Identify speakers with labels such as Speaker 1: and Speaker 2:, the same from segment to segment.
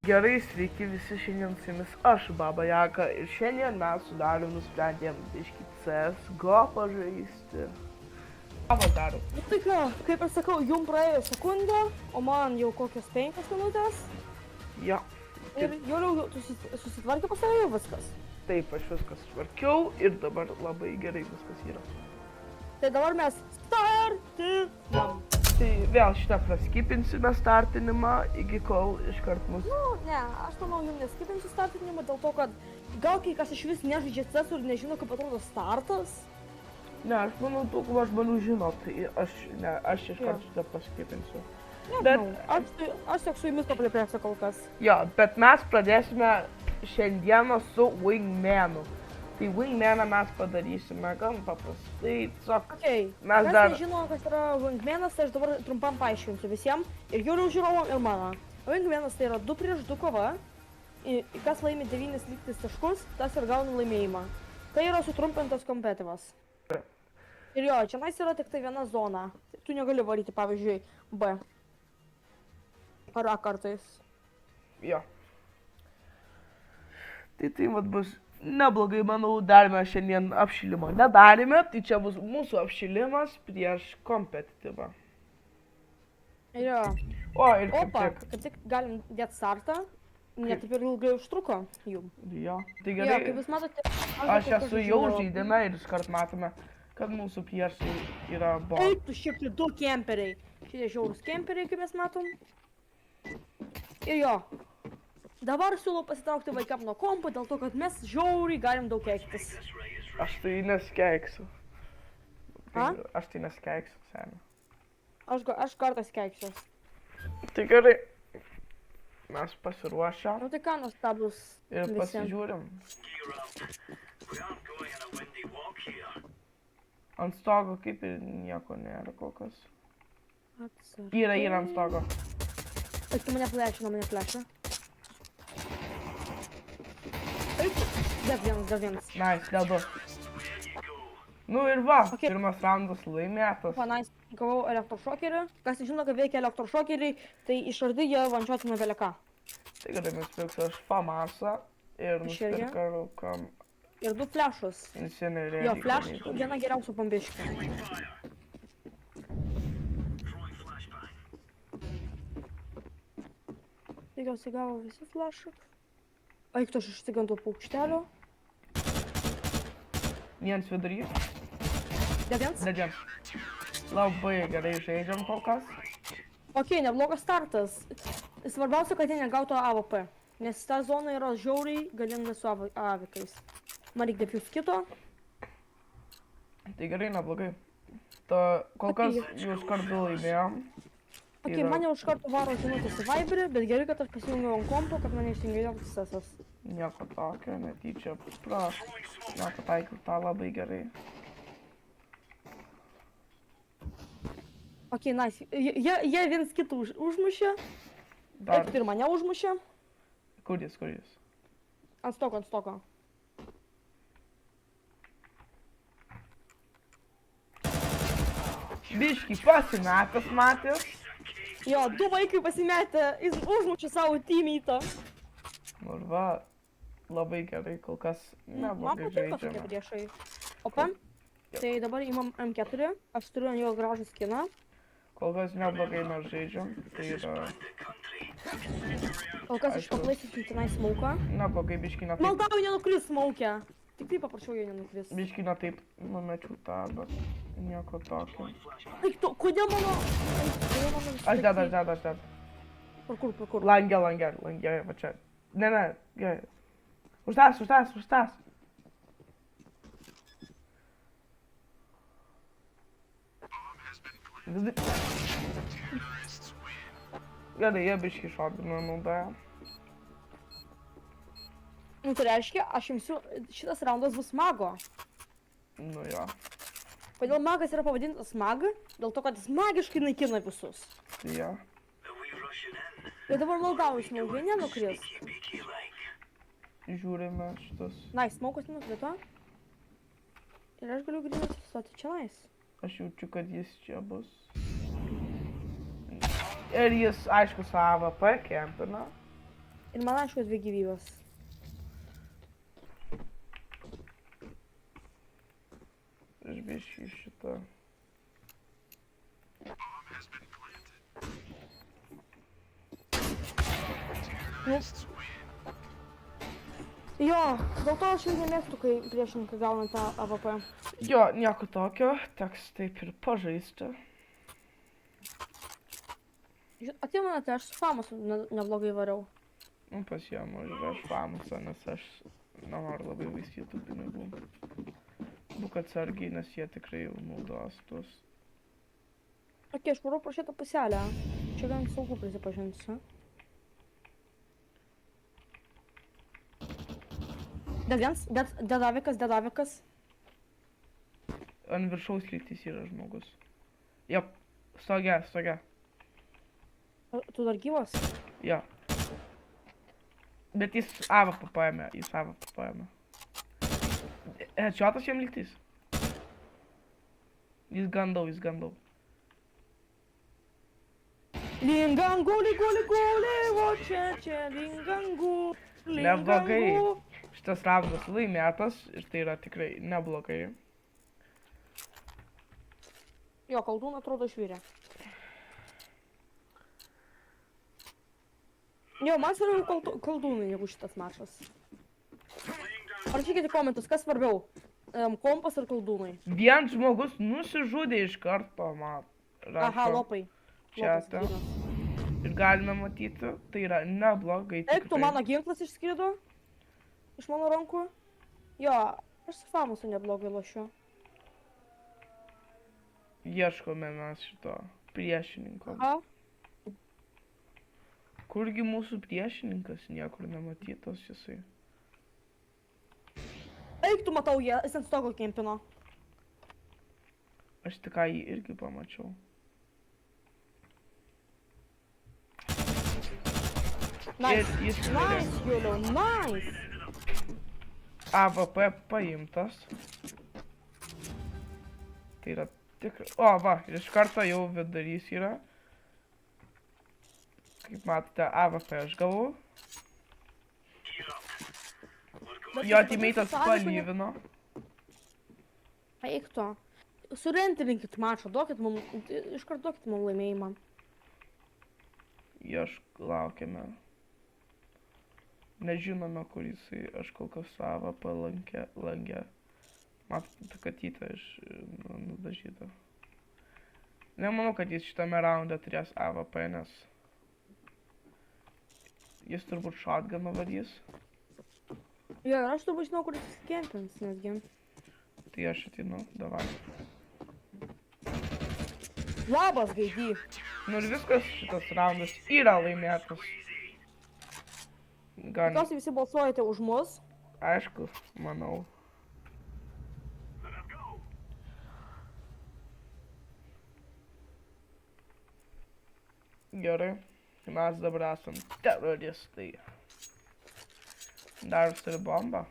Speaker 1: Gerai, sveiki visi, šiandien su jumis aš, Baba Jaka, ir šiandien mes su Dariu nusprendėm biškį CSGO pažaisti. Ką Dariu?
Speaker 2: Nu tai ką, kaip ir sakau, jum praėjo sekundė, o man jau kokias 5 minutės.
Speaker 1: Jo.
Speaker 2: Ir jau susitvarkė pas tave jau viskas.
Speaker 1: Taip, aš viskas tvarkiau ir dabar labai gerai viskas yra.
Speaker 2: Tai dabar mes startinam.
Speaker 1: Tai vėl šitą praskipinsime startinimą, iki kol iškart mus...
Speaker 2: Nu, ne, aš manau, jum neskipinsiu startinimą dėl to, kad gal kai kas iš vis nežaidžia CS ir nežino, kaip atrodo startas.
Speaker 1: Ne, aš manau, dauguma žmonių žino, tai aš iškart šitą praskipinsiu.
Speaker 2: Bet aš tiek su jumis paplėpėsiu kol kas.
Speaker 1: Jo, bet mes pradėsime šiandieną su Wingmanu. Tai Wingmaną mes padarysime gan paprastai, tiesiog
Speaker 2: mes dar... Kas nežino, kas yra Wingmanas, tai aš dabar trumpam paaiškinsiu visiems, ir jūrių žiūrovom, ir mano. Wingmanas tai yra 2 prieš 2 kova, kas laimi 9 lygtis taškus, tas ir gauna laimėjimą. Tai yra sutrumpintas kompetitivas. Ir jo, čia yra tik tai viena zona, tu negali varyti, pavyzdžiui, B. Ar A kartais.
Speaker 1: Jo. Tai vat bus... Neblogai, manau, darėme šiandien apšilimą. Nedarėme, tai čia bus mūsų apšilimas prieš kompetityvą.
Speaker 2: Jo.
Speaker 1: O, ir
Speaker 2: kaip tik galim dėti startą, net taip ir ilgai užtruko jum.
Speaker 1: Jo, tai gerai.
Speaker 2: Jo, kaip jūs matote,
Speaker 1: aš esu jau žaidime ir iškart matome, kad mūsų priešai yra bot.
Speaker 2: Eik tu šiek tiek 2 kemperiai. Šitie žiaurūs kemperiai, kaip mes matom. Ir jo. Dabar siūlau pasitraukti vaikam nuo kompo, dėl to, kad mes žiauriai galim daug keiktis.
Speaker 1: Aš tai neskeiksiu.
Speaker 2: A?
Speaker 1: Aš tai neskeiksiu, seniai.
Speaker 2: Aš kartais keiksiu.
Speaker 1: Tai gerai. Mes pasiruošę.
Speaker 2: Nu tai ką nuostabus
Speaker 1: ir pasižiūrim. Ant stogo kaip ir nieko nėra kol kas. Yra ant stogo.
Speaker 2: Eik, tu mane flešina. Dar vienas.
Speaker 1: Nice, dar 2. Nu ir va, pirmas raundas laimėtas.
Speaker 2: Nice, gavau elektrošokerį. Kas žino, kad veikia elektrošokeriai, tai išardai jie vančiuotina beleka.
Speaker 1: Tai gerai, mes pirksiu aš FAMASą ir nusipirkau kam...
Speaker 2: Ir 2 flešus. Jo, fleš viena geriausių bombiškių. Tikiuosi gavo visi flešai. Eik, tu aš išsigandu paukštelio.
Speaker 1: Vienas vidury.
Speaker 2: Devins?
Speaker 1: Labai gerai žaidžiam kol kas.
Speaker 2: Okei, neblogas startas. Svarbiausia, kad jie negautų AWP. Nes ta zona yra žiauriai galinga su avikais. Man reikia defuse kito.
Speaker 1: Tai gerai, neblogai. Kol kas jūs kartu laimėjom.
Speaker 2: Okei, man jau iš karto varo žinutės į Viberį, bet gerai, kad aš pasijungiau ant kompo, kad mane išsijungė joks sesas.
Speaker 1: Nieko tokio, netyčia nepataikiau tą labai gerai.
Speaker 2: Okei, nice. Jie viens kitą užmušė. Eik, tu ir mane užmušė.
Speaker 1: Kur jis?
Speaker 2: Ant stoko.
Speaker 1: Biškį pasimetęs matęs.
Speaker 2: Jo, 2 vaikai pasimetė, jis užmušė savo teammeitą.
Speaker 1: Nu ir va, labai gerai, kol kas neblogai žaidžiame.
Speaker 2: Man patinka priešai. Opa, tai dabar imam M4, aš turiu ant jo gražų skiną.
Speaker 1: Kol kas neblogai mes žaidžiam, tai yra...
Speaker 2: Kol kas aš paklaisysiu tenai smauką.
Speaker 1: Neblogai, biškį taip...
Speaker 2: Maldauju, nenukris smaukę. Tik taip paprašiau jo nenukris.
Speaker 1: Biškį taip numečiau tą, bet nieko tokio.
Speaker 2: Eik tu, kodėl mano...
Speaker 1: Aš dedu.
Speaker 2: Kur?
Speaker 1: Langė, va čia. Ne, gerai. Užtas. Gerai, jie biškį šodino naudoja.
Speaker 2: Nu tai reiškia, aš jums šitas raundas bus mago.
Speaker 1: Nu jo.
Speaker 2: Kodėl magas yra pavadintas maga? Dėl to, kad jis magiškai naikina visus.
Speaker 1: Jo.
Speaker 2: Ir dabar maldauju smaugai, nenukris.
Speaker 1: Žiūrime šitas.
Speaker 2: Nice, smaugas nenukrito. Ir aš galiu grinai atsistoti čia nice.
Speaker 1: Aš jaučiu, kad jis čia bus. Ir jis, aišku, su AWP kempina.
Speaker 2: Ir man aišku 2 gyvybės.
Speaker 1: Aš biškį šitą.
Speaker 2: Nu. Jo, dėl to aš jau nemėgstu, kai priešininkai gauna tą AVP.
Speaker 1: Jo, nieko tokio, teks taip ir pažaisti.
Speaker 2: Atsimena, tai aš su Famas neblogai variau.
Speaker 1: Nu, pasiemu ir aš famusą, nes aš nenoriu labai vaisytų pinigų. Būk atsargiai, nes jie tikrai jau naudos tuos.
Speaker 2: Ok, aš varau pro šitą puselę. Čia gan saugu prisipažinsiu. Dedavikas.
Speaker 1: Ant viršaus lygtis yra žmogus. Jop, stoge.
Speaker 2: Tu dar gyvas?
Speaker 1: Jo. Bet jis AWP paėmė, Headshotas jam lygtis. Jis gandau.
Speaker 2: Lingangu, o čia, lingangu.
Speaker 1: Neblogai. Šitas raundas laimėtas ir tai yra tikrai neblogai.
Speaker 2: Jo, koldūną atrodo išvyrė. Jo, man svarbiau koldūnai, negu šitas mačas. Parašykite komentus, kas svarbiau? Kompas ar koldūnai?
Speaker 1: Vien žmogus nusižudė iš karto, man.
Speaker 2: Aha, lopai.
Speaker 1: Čiatą. Ir galime matyti, tai yra neblogai.
Speaker 2: Eik, tu mano ginklas išskrido iš mano rankų. Jo, aš su Famusu neblogai lošiu.
Speaker 1: Ieškome mes šito priešininko.
Speaker 2: Aha.
Speaker 1: Kurgi mūsų priešininkas, niekur nematytas jisai.
Speaker 2: Eik, tu matau, jis ant stogo kempino.
Speaker 1: Aš tik ką jį irgi pamačiau.
Speaker 2: Nice, Juliau, nice!
Speaker 1: AWP paimtas. Tai yra tikrai... O, va, iš karto jau vidurys yra. Kaip matote, AWP aš gavau. Jo teammate'as palyvino.
Speaker 2: Eik to. Surentilinkit mačą, iškart duokit mum laimėjimą.
Speaker 1: Laukiame. Nežinome, kur jisai, aš kol kas savo langę. Matote, katytę nudažytą. Nemanau, kad jis šitame raunde turės AWP, nes jis turbūt shotguną varys.
Speaker 2: Jo, ir aš turbūt žinau, kur jis kempins netgi.
Speaker 1: Tai aš ateinu, davai.
Speaker 2: Labas, gaidy.
Speaker 1: Nu ir viskas, šitas raundas yra laimėtas.
Speaker 2: Tikriausiai visi balsuojate už mus.
Speaker 1: Aišku, manau. Gerai, mes dabar esam teroristai. Dar turi bombą.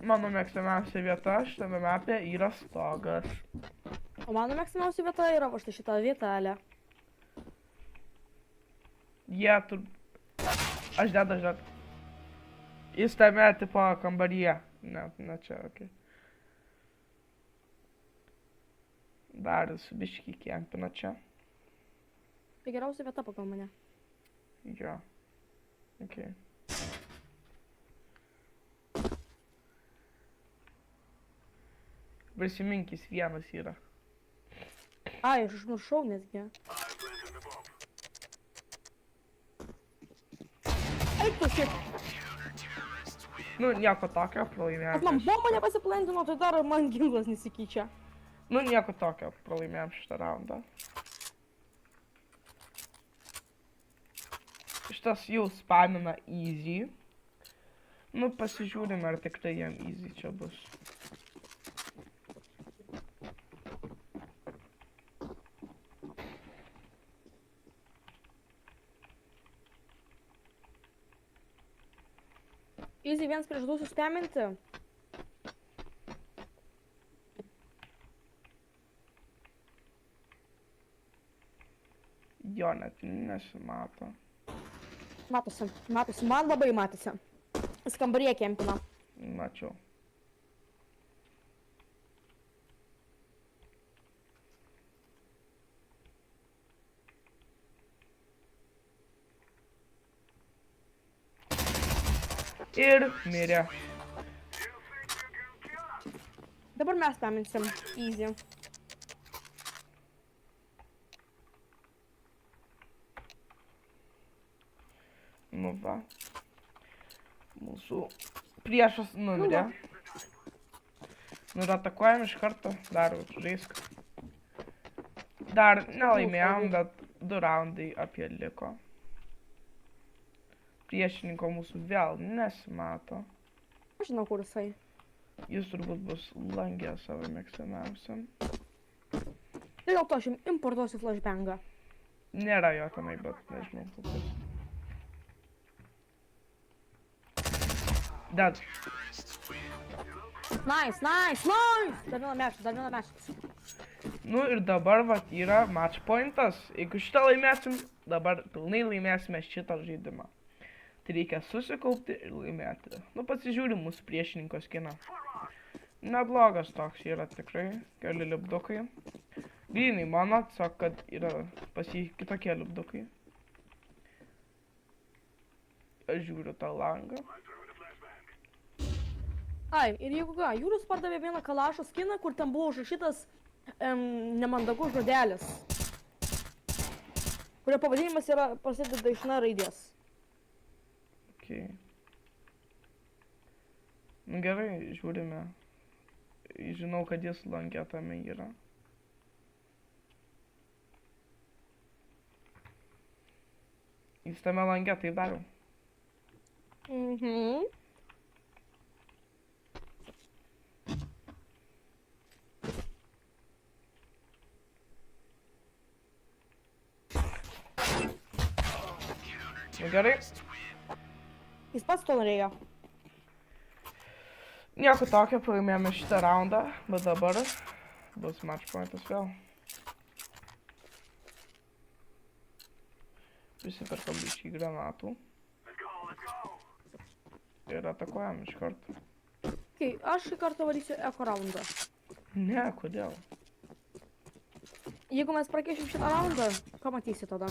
Speaker 1: Mano mėgstamiausia vieta šitame mapė yra stogas.
Speaker 2: O mano mėgstamiausia vieta yra va štai šita vietelė.
Speaker 1: Aš dedu. Jis tame tipo kambaryje. Ne čia, okei. Darius biškį kempina čia.
Speaker 2: Tai geriausia vieta pagal mane.
Speaker 1: Jo. Okei. Prisiminkis vienas yra.
Speaker 2: Ai, aš užmiršau netgi. Eik tu šiaip.
Speaker 1: Nu, nieko tokio, pralaimėjom.
Speaker 2: Kad man bomba nepasiplantino, tai dar man ginklas nesikeičia.
Speaker 1: Nu, nieko tokio, pralaimėjom šitą raundą. Šitas jau spamina easy. Nu, pasižiūrime, ar tikrai jam easy čia bus.
Speaker 2: Easy 1 prieš 2 susteminti.
Speaker 1: Jo net nesimato.
Speaker 2: Matosi, matosi, man labai matėsi. Jis kambaryje kempina.
Speaker 1: Mačiau. Ir mirė.
Speaker 2: Dabar mes paminsim. Easy.
Speaker 1: Nu va. Mūsų priešas numirė. Nu ir atakuojam iš karto. Dar žaisk. Dar nelaimėjom, bet 2 raundai apie liko. Priešininko mūsų vėl nesimato.
Speaker 2: Aš žinau, kur jisai.
Speaker 1: Jis turbūt bus langė savo mėgstamiausiam.
Speaker 2: Tai dėl to aš jums importuosiu flashbangą.
Speaker 1: Nėra jo tenai, bet nežinau kokius. Dead.
Speaker 2: Nice, nice, nice! Dar vieną mešką.
Speaker 1: Nu ir dabar vat yra match pointas. Jeigu šitą laimėsim, dabar pilnai laimėsime šitą žaidimą. Tai reikia susikaupti ir laimėti. Nu pasižiūrim mūsų priešininko skiną. Neblogas toks yra tikrai. Keli lipdukai. Grynai mano, tiesiog, kad yra pas jį kitokie lipdukai. Aš žiūriu tą langą.
Speaker 2: Ai, ir jeigu ką, Jūrius pardavė vieną kalašo skiną, kur ten buvo užrašytas nemandagus žodelis. Kurio pavadinimas yra prasideda iš N raidės.
Speaker 1: Okay. Nu gerai, žiūrime. Žinau, kad jis langė tame yra. Jis tame langė tai dariau.
Speaker 2: Mhm.
Speaker 1: Nu gerai.
Speaker 2: Jis pats to norėjo.
Speaker 1: Nieko tokio, pralaimėjome šitą raundą, bet dabar bus match pointas vėl. Prisiperkam biškį granatų. Ir atakuojam iš karto.
Speaker 2: Okay, aš šį kartą varysiu eko raundą.
Speaker 1: Ne, kodėl?
Speaker 2: Jeigu mes prakeišim šitą raundą, ką matysi tada?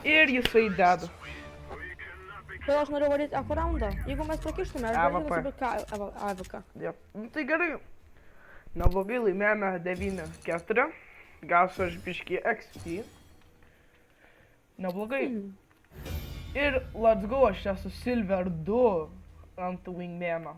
Speaker 1: Ir jisai dead.
Speaker 2: Todėl aš noriu varyti eko raundą. Jeigu mes prakeištume, aš
Speaker 1: AWP.
Speaker 2: galiu nusipirkti AWP.
Speaker 1: Jep. Nu tai gerai. Neblogai laimėjome 9-4. Gausiu aš biškį XP. Neblogai. Ir let's go, aš esu Silver 2 ant wingmano.